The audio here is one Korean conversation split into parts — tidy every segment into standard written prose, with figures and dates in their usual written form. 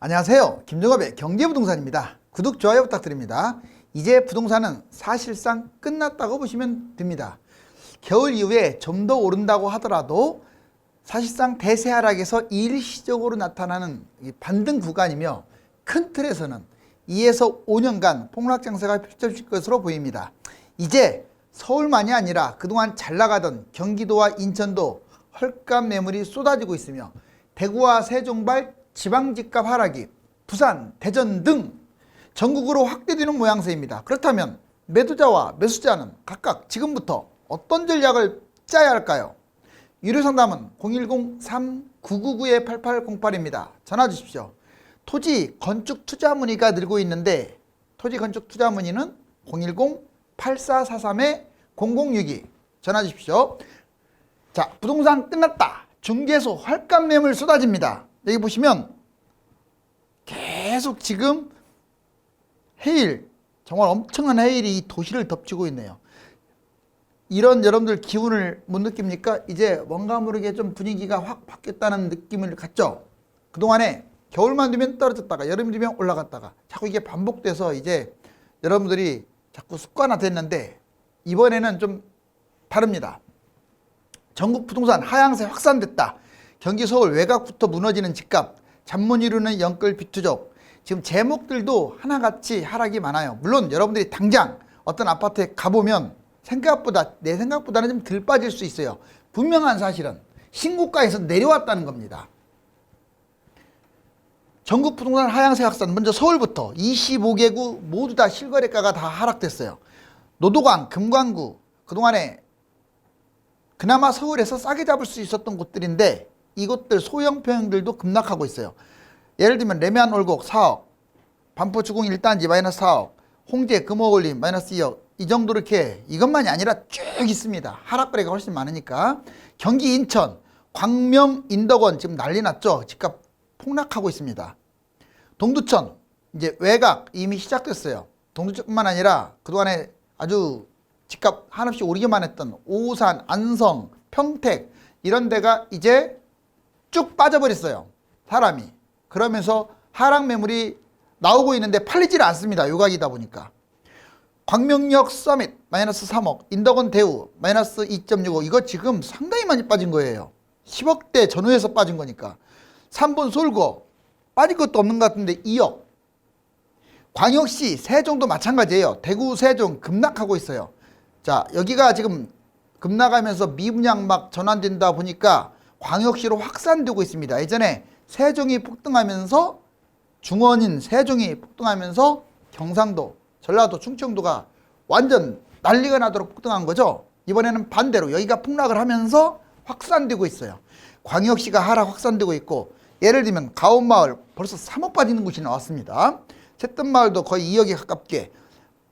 안녕하세요. 김종업의 경제부동산입니다. 구독, 좋아요 부탁드립니다. 이제 부동산은 사실상 끝났다고 보시면 됩니다. 겨울 이후에 좀 더 오른다고 하더라도 사실상 대세 하락에서 일시적으로 나타나는 반등 구간이며 큰 틀에서는 2에서 5년간 폭락 장세가 펼쳐질 것으로 보입니다. 이제 서울만이 아니라 그동안 잘 나가던 경기도와 인천도 헐값 매물이 쏟아지고 있으며 대구와 세종발 지방집값 하락이 부산, 대전 등 전국으로 확대되는 모양새입니다. 그렇다면 매도자와 매수자는 각각 지금부터 어떤 전략을 짜야 할까요? 유료상담은 010-3999-8808입니다. 전화 주십시오. 토지 건축 투자 문의가 늘고 있는데 토지 건축 투자 문의는 010-8443-0062 전화 주십시오. 자, 부동산 끝났다. 중개소 헐값 매물 쏟아집니다. 여기 보시면 계속 지금 해일, 정말 엄청난 해일이 이 도시를 덮치고 있네요. 이런 여러분들 기운을 못 느낍니까? 이제 뭔가 모르게 좀 분위기가 확 바뀌었다는 느낌을 갖죠? 그동안에 겨울만 되면 떨어졌다가 여름이 되면 올라갔다가 자꾸 이게 반복돼서 이제 여러분들이 자꾸 습관화 됐는데 이번에는 좀 다릅니다. 전국 부동산 하향세 확산됐다. 경기 서울 외곽부터 무너지는 집값, 잠못 이루는 영끌 비투족, 지금 제목들도 하나같이 하락이 많아요. 물론 여러분들이 당장 어떤 아파트에 가보면 내 생각보다는 좀 덜 빠질 수 있어요. 분명한 사실은 신고가에서 내려왔다는 겁니다. 전국 부동산 하향세 확산, 먼저 서울부터 25개구 모두 다 실거래가가 다 하락됐어요. 노도강, 금관구, 그동안에 그나마 서울에서 싸게 잡을 수 있었던 곳들인데 이곳들 소형 평형들도 급락하고 있어요. 예를 들면 레미안 올곡 4억, 반포 주공 1단지 마이너스 4억, 홍제 금호올림 마이너스 2억, 이 정도로 이렇게 이것만이 아니라 쭉 있습니다. 하락거래가 훨씬 많으니까. 경기 인천, 광명, 인덕원 지금 난리 났죠. 집값 폭락하고 있습니다. 동두천 이제 외곽 이미 시작됐어요. 동두천뿐만 아니라 그동안에 아주 집값 한없이 오르기만 했던 오산, 안성, 평택 이런 데가 이제 쭉 빠져버렸어요. 사람이. 그러면서 하락 매물이 나오고 있는데 팔리질 않습니다. 요각이다 보니까. 광명역 서밋 마이너스 3억, 인덕원 대우 마이너스 2.65 이거 지금 상당히 많이 빠진 거예요. 10억대 전후에서 빠진 거니까. 3번 솔고 빠질 것도 없는 것 같은데 2억. 광역시 세종도 마찬가지예요. 대구 세종 급락하고 있어요. 자, 여기가 지금 급락하면서 미분양 막 전환된다 보니까 광역시로 확산되고 있습니다. 예전에 세종이 폭등하면서 중원인 세종이 폭등하면서 경상도, 전라도, 충청도가 완전 난리가 나도록 폭등한 거죠. 이번에는 반대로 여기가 폭락을 하면서 확산되고 있어요. 광역시가 하락 확산되고 있고 예를 들면 가온마을 벌써 3억 빠지는 곳이 나왔습니다. 셋뜸마을도 거의 2억에 가깝게.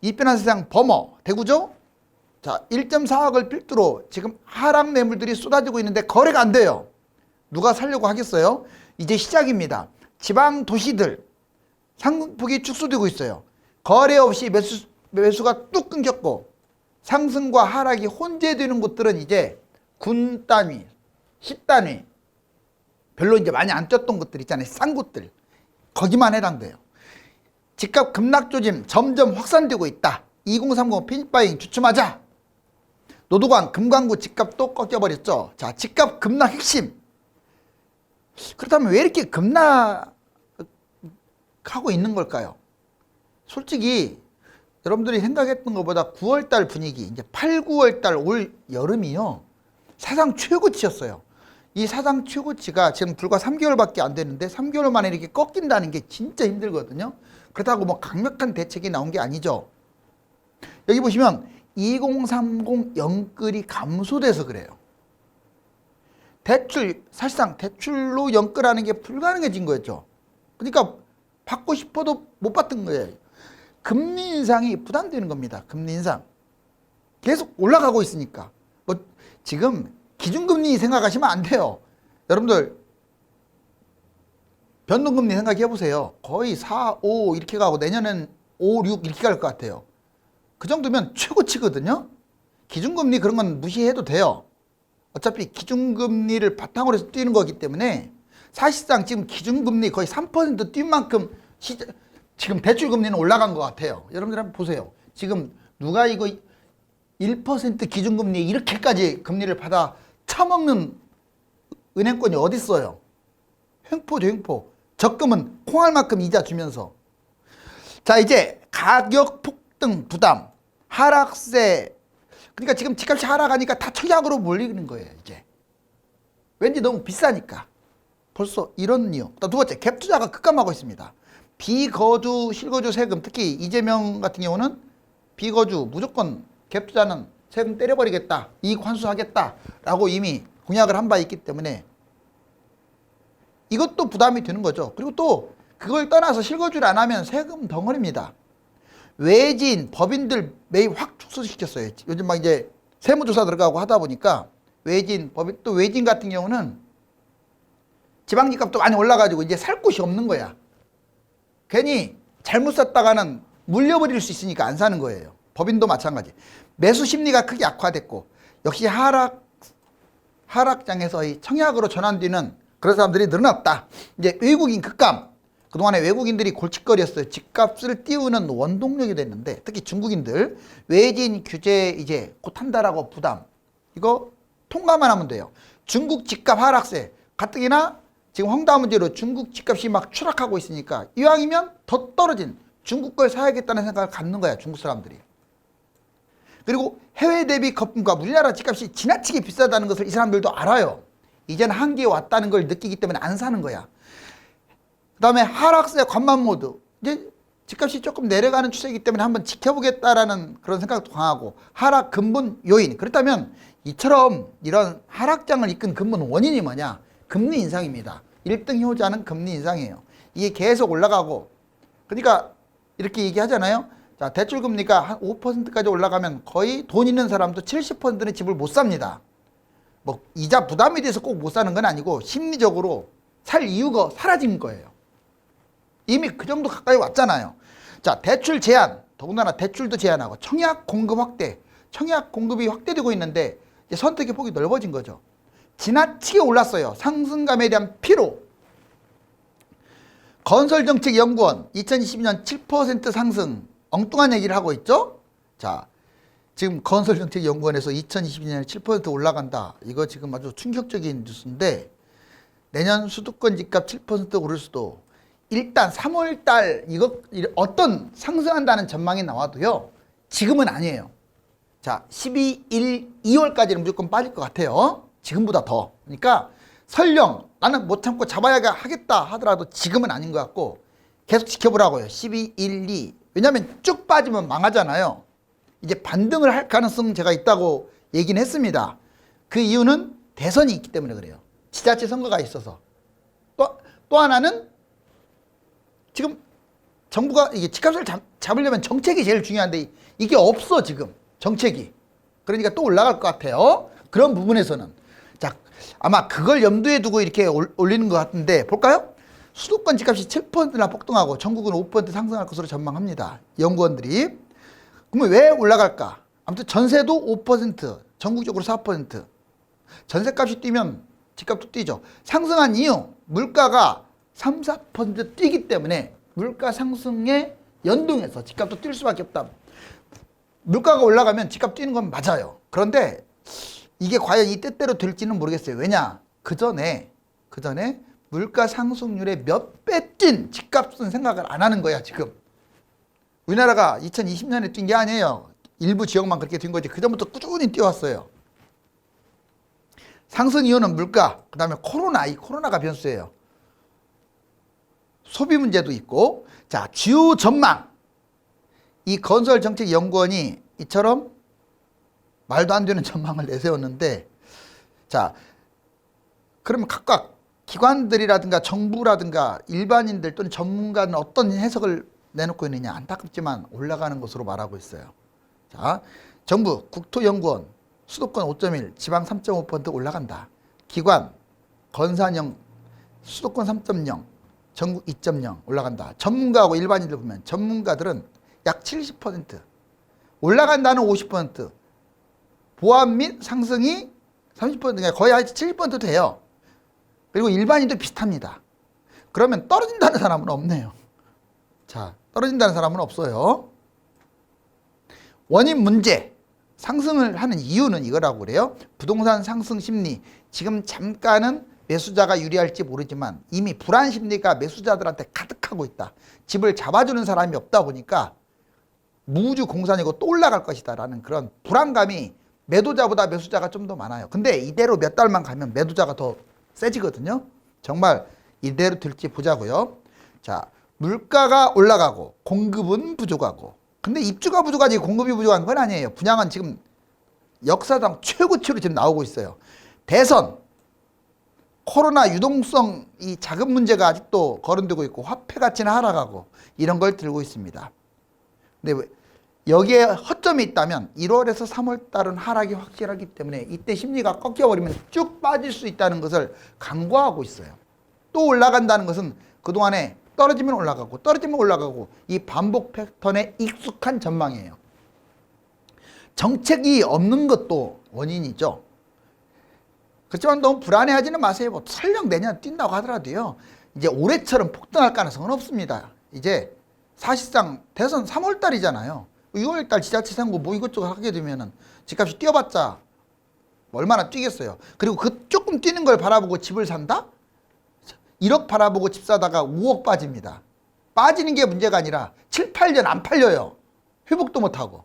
이편한 세상 범어 대구죠. 자, 1.4억을 필두로 지금 하락 매물들이 쏟아지고 있는데 거래가 안 돼요. 누가 살려고 하겠어요? 이제 시작입니다. 지방 도시들 상승폭이 축소되고 있어요. 거래 없이 매수가 뚝 끊겼고 상승과 하락이 혼재되는 곳들은 이제 군 단위, 10단위 별로 이제 많이 안 뛰었던 곳들 있잖아요. 싼 곳들. 거기만 해당돼요. 집값 급락 조짐 점점 확산되고 있다. 2030 피니파잉 주춤하자. 노도강, 금관구 집값도 꺾여버렸죠. 자, 집값 급락 핵심. 그렇다면 왜 이렇게 급락하고 있는 걸까요? 솔직히 여러분들이 생각했던 것보다 9월달 분위기, 이제 8, 9월달 올 여름이요. 사상 최고치였어요. 이 사상 최고치가 지금 불과 3개월밖에 안 됐는데 3개월 만에 이렇게 꺾인다는 게 진짜 힘들거든요. 그렇다고 뭐 강력한 대책이 나온 게 아니죠. 여기 보시면 2030 영끌이 감소돼서 그래요. 대출, 사실상 대출로 영끌하는 게 불가능해진 거였죠. 그러니까 받고 싶어도 못 받던 거예요. 금리 인상이 부담되는 겁니다. 금리 인상. 계속 올라가고 있으니까. 뭐 지금 기준금리 생각하시면 안 돼요. 여러분들 변동금리 생각해 보세요. 거의 4, 5 이렇게 가고 내년엔 5, 6 이렇게 갈 것 같아요. 그 정도면 최고치거든요. 기준금리 그런 건 무시해도 돼요. 어차피 기준금리를 바탕으로 해서 뛰는 거기 때문에 사실상 지금 기준금리 거의 3% 뛴 만큼 지금 대출금리는 올라간 것 같아요. 여러분들 한번 보세요. 지금 누가 이거 1% 기준금리 이렇게까지 금리를 받아 처먹는 은행권이 어디 있어요? 횡포죠, 횡포. 적금은 콩알만큼 이자 주면서. 자, 이제 가격 폭등 부담, 하락세. 그러니까 지금 집값이 하락하니까 다 청약으로 몰리는 거예요, 이제. 왠지 너무 비싸니까. 벌써 이런 이유. 두 번째, 갭 투자가 급감하고 있습니다. 비거주, 실거주 세금, 특히 이재명 같은 경우는 비거주 무조건 갭 투자는 세금 때려버리겠다, 이익 환수하겠다라고 이미 공약을 한 바 있기 때문에 이것도 부담이 되는 거죠. 그리고 또 그걸 떠나서 실거주를 안 하면 세금 덩어리입니다. 외지인, 법인들 매입 확 축소시켰어요. 요즘 막 이제 세무조사 들어가고 하다 보니까 외지인, 법인, 또 외지인 같은 경우는 지방집값도 많이 올라가지고 이제 살 곳이 없는 거야. 괜히 잘못 샀다가는 물려버릴 수 있으니까 안 사는 거예요. 법인도 마찬가지. 매수 심리가 크게 악화됐고 역시 하락장에서 이 청약으로 전환되는 그런 사람들이 늘어났다. 이제 외국인 급감. 그동안에 외국인들이 골칫거리였어요. 집값을 띄우는 원동력이 됐는데 특히 중국인들 외지인 규제 이제 곧 한다라고 부담. 이거 통과만 하면 돼요. 중국 집값 하락세. 가뜩이나 지금 헝다 문제로 중국 집값이 막 추락하고 있으니까 이왕이면 더 떨어진 중국 걸 사야겠다는 생각을 갖는 거야, 중국 사람들이. 그리고 해외 대비 거품과 우리나라 집값이 지나치게 비싸다는 것을 이 사람들도 알아요. 이제는 한계에 왔다는 걸 느끼기 때문에 안 사는 거야. 그 다음에 하락세 관만 모드. 이제 집값이 조금 내려가는 추세이기 때문에 한번 지켜보겠다라는 그런 생각도 강하고 하락 근본 요인. 그렇다면 이처럼 이런 하락장을 이끈 근본 원인이 뭐냐? 금리 인상입니다. 1등 효자는 금리 인상이에요. 이게 계속 올라가고 그러니까 이렇게 얘기하잖아요. 자, 대출금리가 한 5%까지 올라가면 거의 돈 있는 사람도 70%는 집을 못 삽니다. 뭐 이자 부담이 돼서 꼭 못 사는 건 아니고 심리적으로 살 이유가 사라진 거예요. 이미 그 정도 가까이 왔잖아요. 자, 대출 제한, 더군다나 대출도 제한하고 청약 공급 확대, 청약 공급이 확대되고 있는데 이제 선택의 폭이 넓어진 거죠. 지나치게 올랐어요. 상승감에 대한 피로. 건설정책연구원 2022년 7% 상승 엉뚱한 얘기를 하고 있죠. 자, 지금 건설정책연구원에서 2022년에 7% 올라간다. 이거 지금 아주 충격적인 뉴스인데 내년 수도권 집값 7% 오를 수도. 일단 3월달 이거 어떤 상승한다는 전망이 나와도요. 지금은 아니에요. 자, 12일, 2월까지는 무조건 빠질 것 같아요. 지금보다 더. 그러니까 설령 나는 못 참고 잡아야 하겠다 하더라도 지금은 아닌 것 같고 계속 지켜보라고요. 12, 1, 2. 왜냐하면 쭉 빠지면 망하잖아요. 이제 반등을 할 가능성 제가 있다고 얘기는 했습니다. 그 이유는 대선이 있기 때문에 그래요. 지자체 선거가 있어서. 또 하나는 지금 정부가 이게 집값을 잡으려면 정책이 제일 중요한데 이게 없어 지금 정책이. 그러니까 또 올라갈 것 같아요. 그런 부분에서는. 자, 아마 그걸 염두에 두고 이렇게 올리는 것 같은데 볼까요? 수도권 집값이 7%나 폭등하고 전국은 5% 상승할 것으로 전망합니다. 연구원들이. 그러면 왜 올라갈까? 아무튼 전세도 5%, 전국적으로 4%. 전세값이 뛰면 집값도 뛰죠. 상승한 이유, 물가가 3, 4% 뛰기 때문에 물가 상승에 연동해서 집값도 뛸 수밖에 없다. 물가가 올라가면 집값 뛰는 건 맞아요. 그런데 이게 과연 이 뜻대로 될지는 모르겠어요. 왜냐? 그 전에 물가 상승률의 몇 배 뛴 집값은 생각을 안 하는 거야 지금. 우리나라가 2020년에 뛴 게 아니에요. 일부 지역만 그렇게 뛴 거지. 그 전부터 꾸준히 뛰어왔어요. 상승 이유는 물가, 그 다음에 이 코로나가 변수예요. 소비 문제도 있고. 자, 주요 전망. 이 건설정책연구원이 이처럼 말도 안 되는 전망을 내세웠는데, 자, 그러면 각각 기관들이라든가 정부라든가 일반인들 또는 전문가는 어떤 해석을 내놓고 있느냐. 안타깝지만 올라가는 것으로 말하고 있어요. 자, 정부 국토연구원 수도권 5.1, 지방 3.5% 올라간다. 기관 건산형 수도권 3.0, 전국 2.0 올라간다. 전문가하고 일반인들 보면 전문가들은 약 70%, 올라간다는 50%, 보완 및 상승이 30%, 거의 70% 돼요. 그리고 일반인도 비슷합니다. 그러면 떨어진다는 사람은 없네요. 자, 떨어진다는 사람은 없어요. 원인 문제, 상승을 하는 이유는 이거라고 그래요. 부동산 상승 심리. 지금 잠깐은 매수자가 유리할지 모르지만 이미 불안 심리가 매수자들한테 가득하고 있다. 집을 잡아주는 사람이 없다 보니까 무주 공산이고 또 올라갈 것이다 라는 그런 불안감이 매도자보다 매수자가 좀 더 많아요. 근데 이대로 몇 달만 가면 매도자가 더 세지거든요. 정말 이대로 될지 보자고요. 자, 물가가 올라가고 공급은 부족하고, 근데 입주가 부족하지 공급이 부족한 건 아니에요. 분양은 지금 역사상 최고치로 지금 나오고 있어요. 대선, 코로나 유동성 이 자금 문제가 아직도 거론되고 있고 화폐 가치는 하락하고 이런 걸 들고 있습니다. 근데 여기에 허점이 있다면 1월에서 3월 달은 하락이 확실하기 때문에 이때 심리가 꺾여버리면 쭉 빠질 수 있다는 것을 강구하고 있어요. 또 올라간다는 것은 그동안에 떨어지면 올라가고 떨어지면 올라가고 이 반복 패턴에 익숙한 전망이에요. 정책이 없는 것도 원인이죠. 그렇지만 너무 불안해하지는 마세요. 뭐 설령 내년 뛴다고 하더라도요. 이제 올해처럼 폭등할 가능성은 없습니다. 이제 사실상 대선 3월 달이잖아요. 6월 달 지자체 선거 뭐 이것저것 하게 되면은 집값이 뛰어봤자 얼마나 뛰겠어요. 그리고 그 조금 뛰는 걸 바라보고 집을 산다? 1억 바라보고 집 사다가 5억 빠집니다. 빠지는 게 문제가 아니라 7, 8년 안 팔려요. 회복도 못하고.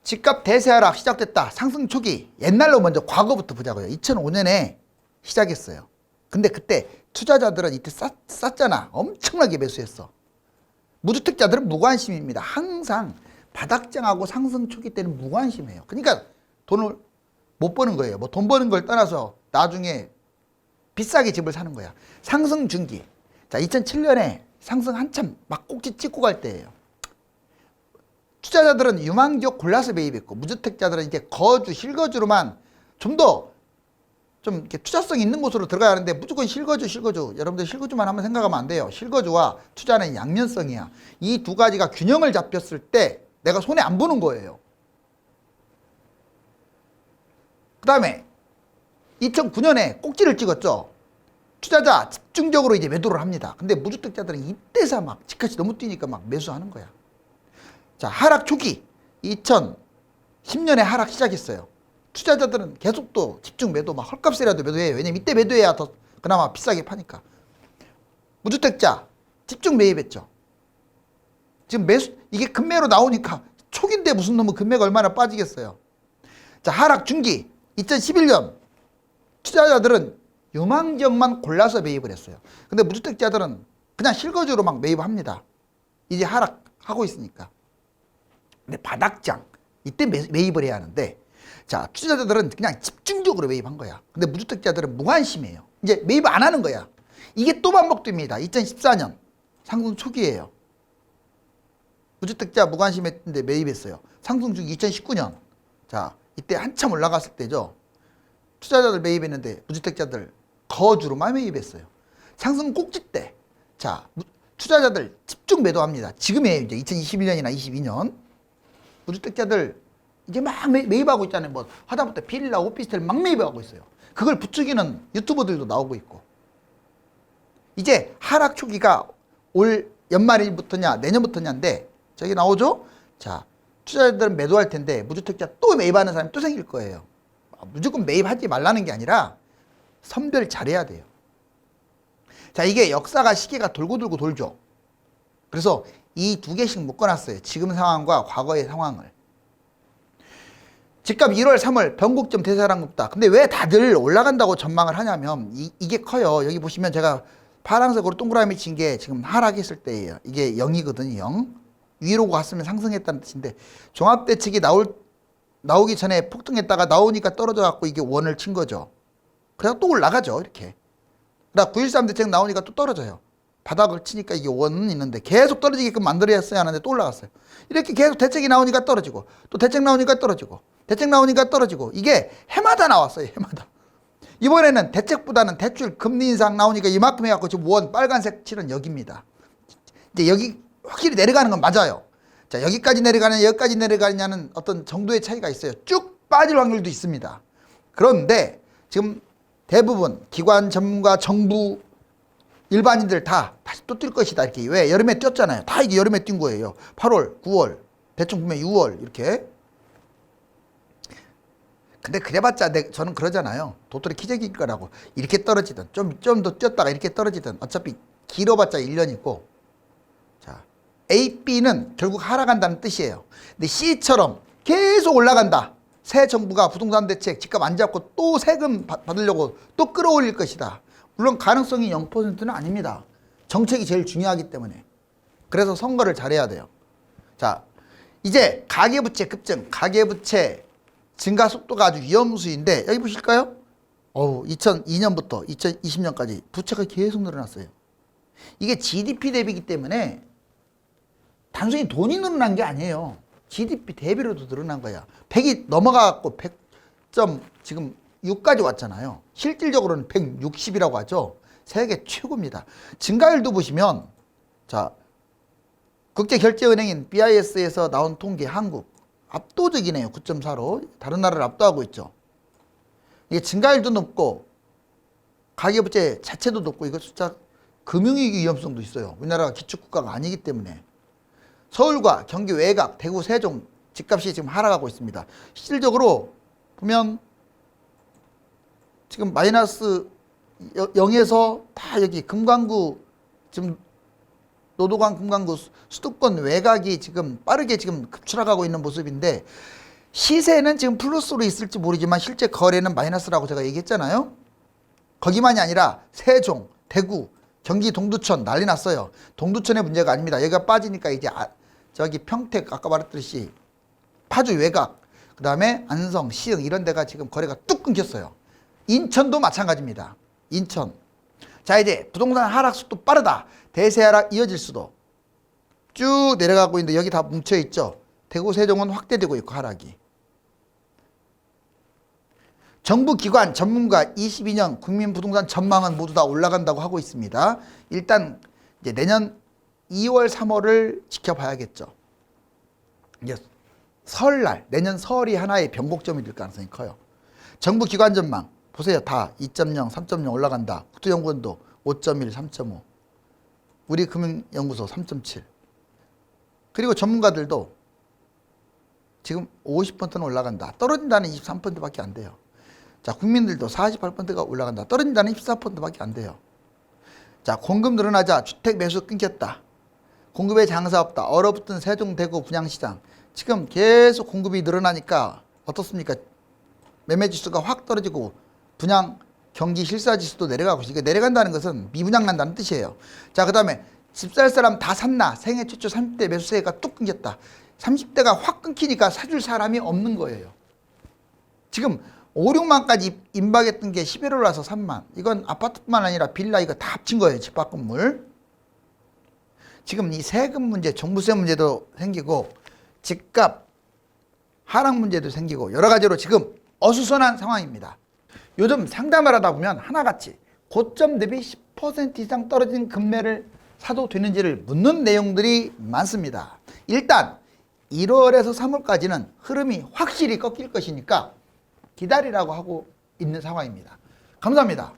집값 대세 하락 시작됐다. 상승 초기. 옛날로 먼저 과거부터 보자고요. 2005년에 시작했어요. 근데 그때 투자자들은 이때 쌌잖아. 엄청나게 매수했어. 무주택자들은 무관심입니다. 항상 바닥장하고 상승 초기 때는 무관심해요. 그러니까 돈을 못 버는 거예요. 뭐 돈 버는 걸 떠나서 나중에 비싸게 집을 사는 거야. 상승 중기. 자, 2007년에 상승 한참 막 꼭지 찍고 갈 때예요. 투자자들은 유망지역 골라서 매입했고 무주택자들은 이제 거주, 실거주로만 좀 더 좀 이렇게 투자성 있는 곳으로 들어가야 하는데 무조건 실거주. 여러분들 실거주만 한번 생각하면 안 돼요. 실거주와 투자는 양면성이야. 이 두 가지가 균형을 잡혔을 때 내가 손해 안 보는 거예요. 그 다음에 2009년에 꼭지를 찍었죠. 투자자 집중적으로 이제 매도를 합니다. 근데 무주택자들은 이때서 막 집값이 너무 뛰니까 막 매수하는 거야. 자, 하락 초기 2010년에 하락 시작했어요. 투자자들은 계속 또 집중 매도 막 헐값이라도 매도해요. 왜냐면 이때 매도해야 더 그나마 비싸게 파니까. 무주택자 집중 매입했죠. 지금 매수 이게 급매로 나오니까 초기인데 무슨 놈의 급매가 얼마나 빠지겠어요. 자, 하락 중기 2011년 투자자들은 유망지역만 골라서 매입을 했어요. 근데 무주택자들은 그냥 실거주로 막 매입합니다. 이제 하락하고 있으니까. 근데 바닥장 이때 매입을 해야 하는데, 자, 투자자들은 그냥 집중적으로 매입한 거야. 근데 무주택자들은 무관심이에요. 이제 매입 안 하는 거야. 이게 또 반복됩니다. 2014년 상승 초기예요. 무주택자 무관심했는데 매입했어요. 상승 중기 2019년. 자, 이때 한참 올라갔을 때죠. 투자자들 매입했는데 무주택자들 거주로만 매입했어요. 상승 꼭지 때. 자, 투자자들 집중 매도합니다. 지금이에요. 이제 2021년이나 22년. 무주택자들 이제 막 매입하고 있잖아요. 뭐 하다못해 빌라, 오피스텔 막 매입하고 있어요. 그걸 부추기는 유튜버들도 나오고 있고. 이제 하락 초기가 올 연말부터냐 내년부터냐인데 저기 나오죠. 자, 투자자들은 매도할 텐데 무주택자 또 매입하는 사람이 또 생길 거예요. 무조건 매입하지 말라는 게 아니라 선별 잘해야 돼요. 자, 이게 역사가 시계가 돌고 돌죠. 그래서 이 두 개씩 묶어놨어요. 지금 상황과 과거의 상황을. 집값 1월, 3월 변곡점 대세하락 높다. 근데 왜 다들 올라간다고 전망을 하냐면 이게 커요. 여기 보시면 제가 파란색으로 동그라미 친 게 지금 하락했을 때예요. 이게 0이거든요. 0. 위로 갔으면 상승했다는 뜻인데 종합대책이 나오기 전에 폭등했다가 나오니까 떨어져 갖고 이게 원을 친 거죠. 그래서 또 올라가죠. 이렇게. 그러다 9.13 대책 나오니까 또 떨어져요. 바닥을 치니까 이게 원은 있는데 계속 떨어지게끔 만들어야 하는데 또 올라갔어요. 이렇게 계속 대책이 나오니까 떨어지고 또 대책 나오니까 떨어지고 대책 나오니까 떨어지고 이게 해마다 나왔어요. 해마다. 이번에는 대책보다는 대출 금리 인상 나오니까 이만큼 해갖고 지금 원 빨간색 칠은 여기입니다. 이제 여기 확실히 내려가는 건 맞아요. 자, 여기까지 내려가느냐 여기까지 내려가느냐는 어떤 정도의 차이가 있어요. 쭉 빠질 확률도 있습니다. 그런데 지금 대부분 기관 전문가, 정부, 일반인들 다 다시 또 뛸 것이다. 이렇게. 왜? 여름에 뛰었잖아요. 다 이게 여름에 뛴 거예요. 8월, 9월, 대충 보면 6월 이렇게. 근데 그래봤자 저는 그러잖아요. 도토리 키재기일 거라고. 이렇게 떨어지든 좀 더 뛰었다가 이렇게 떨어지든 어차피 길어봤자 1년이고. 자, A, B는 결국 하락한다는 뜻이에요. 근데 C처럼 계속 올라간다. 새 정부가 부동산 대책 집값 안 잡고 또 세금 받으려고 또 끌어올릴 것이다. 물론 가능성이 0%는 아닙니다. 정책이 제일 중요하기 때문에. 그래서 선거를 잘해야 돼요. 자, 이제 가계부채 급증, 가계부채 증가 속도가 아주 위험수인데 여기 보실까요? 2002년부터 2020년까지 부채가 계속 늘어났어요. 이게 GDP 대비이기 때문에 단순히 돈이 늘어난 게 아니에요. GDP 대비로도 늘어난 거야. 100이 넘어가고 100점 지금 6까지 왔잖아요. 실질적으로는 160이라고 하죠. 세계 최고입니다. 증가율도 보시면 자, 국제결제은행인 BIS에서 나온 통계 한국 압도적이네요. 9.4로 다른 나라를 압도하고 있죠. 이게 증가율도 높고 가계부채 자체도 높고 이거 진짜 금융위기 위험성도 있어요. 우리나라가 기축국가가 아니기 때문에. 서울과 경기 외곽, 대구, 세종 집값이 지금 하락하고 있습니다. 실질적으로 보면 지금 마이너스 0에서 다 여기 금강구 지금 노도강 금강구 수도권 외곽이 지금 빠르게 지금 급추락하고 있는 모습인데 시세는 지금 플러스로 있을지 모르지만 실제 거래는 마이너스라고 제가 얘기했잖아요. 거기만이 아니라 세종, 대구, 경기 동두천 난리 났어요. 동두천의 문제가 아닙니다. 여기가 빠지니까 이제 저기 평택 아까 말했듯이 파주 외곽 그 다음에 안성, 시흥 이런 데가 지금 거래가 뚝 끊겼어요. 인천도 마찬가지입니다. 인천. 자, 이제 부동산 하락 속도 빠르다. 대세 하락 이어질 수도. 쭉 내려가고 있는데 여기 다 뭉쳐있죠. 대구, 세종은 확대되고 있고 하락이. 정부 기관, 전문가 22년 국민 부동산 전망은 모두 다 올라간다고 하고 있습니다. 일단 이제 내년 2월, 3월을 지켜봐야겠죠. 이제 설날, 내년 설이 하나의 변곡점이 될 가능성이 커요. 정부 기관 전망 보세요. 다 2.0, 3.0 올라간다. 국토연구원도 5.1, 3.5. 우리금융연구소 3.7. 그리고 전문가들도 지금 50%는 올라간다. 떨어진다는 23%밖에 안 돼요. 자, 국민들도 48%가 올라간다. 떨어진다는 14%밖에 안 돼요. 자, 공급 늘어나자 주택 매수 끊겼다. 공급에 장사 없다. 얼어붙은 세종, 대구 분양시장. 지금 계속 공급이 늘어나니까 어떻습니까? 매매지수가 확 떨어지고 분양 경기 실사지수도 내려가고 있으니까 내려간다는 것은 미분양 난다는 뜻이에요. 자, 그 다음에 집 살 사람 다 샀나? 생애 최초 30대 매수세가 뚝 끊겼다. 30대가 확 끊기니까 사줄 사람이 없는 거예요. 지금 5, 6만까지 임박했던 게 11월 와서 3만. 이건 아파트뿐만 아니라 빌라 이거 다 합친 거예요. 집합 건물. 지금 이 세금 문제, 종부세 문제도 생기고 집값 하락 문제도 생기고 여러 가지로 지금 어수선한 상황입니다. 요즘 상담을 하다 보면 하나같이 고점 대비 10% 이상 떨어진 금매를 사도 되는지를 묻는 내용들이 많습니다. 일단 1월에서 3월까지는 흐름이 확실히 꺾일 것이니까 기다리라고 하고 있는 상황입니다. 감사합니다.